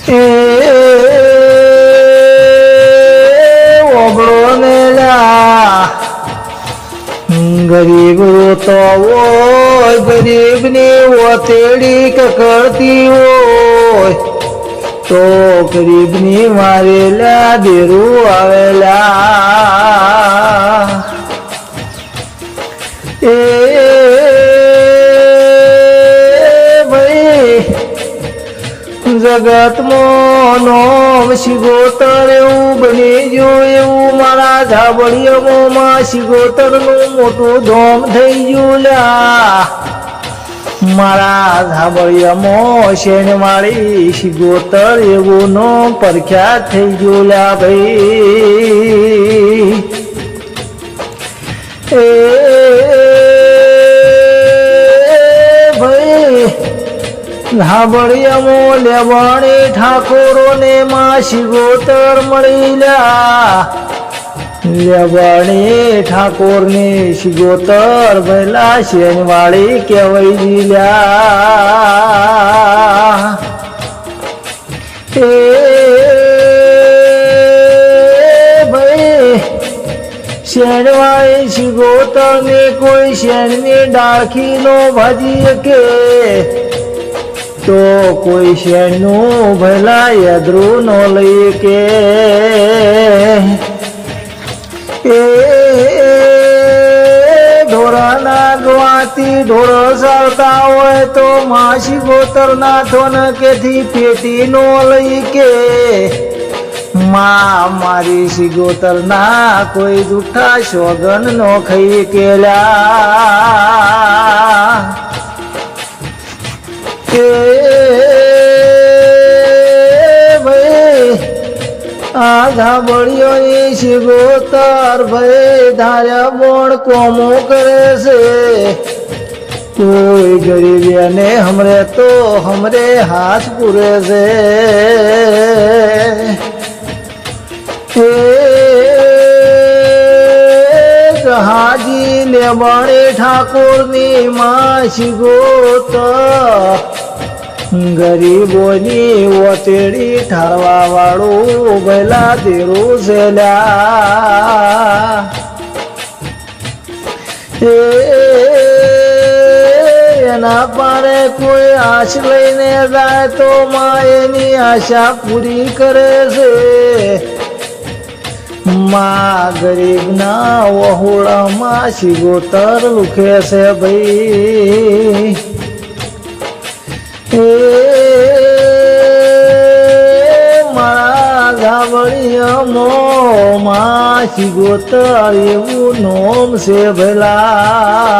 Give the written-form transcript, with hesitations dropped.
એ ઓગળો ને લા ગરીબ રોતો હોય, ગરીબની ઓતેડી કકડતી હોય તો ગરીબની મારેલા દેરું આવેલા એ ભાઈ જગતમાં નોમ શિગોતર એવું બની ગયું, એવું મારા ધાબળિયામાં શિગોતરનું મોટું ધોમ થઈ ગયું લ્યા મારા ધાબળિયામાં શેણવાળી શિગોતર એવું નો પ્રખ્યાત થઈ ગયું લ્યા ભાઈ એ ભાઈ ધાબળિયામાં લેવાણી ઠાકોરોને માં શિગોતર મળી લ્યા લેવાણી ઠાકોરની શિગોતર ભલા શેનવાળી કહેવાય જીલ્યા એ ભાઈ શેનવાળી શિગોતરને કોઈ શેનની ડાળખી નો ભાજી કે તો કોઈ શેરનું ભલા યદરું નો લઈ કે એ ઢોરાના ગવાતી ઢોરો ચાલતા હોય તો માસી ગોતરના થોન કેથી પેટી નો લઈ કે માં મારી શિગોતરના કોઈ જૂઠા સોગન નો ખાઈ કેલા એ ભાઈ આ ધાબળિયોની શિગોતર ભાઈ ધાર્યા બોણ કોમો કરે છે કોઈ ગરીબિયાને હમરે તો હમરે હાથ પૂરે છે હાજી લેવાણી ઠાકોરની માં શિગોતર ગરીબોની ઓતેડી ઠારવા વાળું ભલા દેરું છેલ્યા એના પારે કોઈ આશ લઈને જાય તો માં એની આશા પૂરી કરે છે માં ગરીબના વહોળામાં શિગોતર લુખે છે ભાઈ મારા ધાબળિયામાં માં શિગોતર એવું નોમ છે ભલા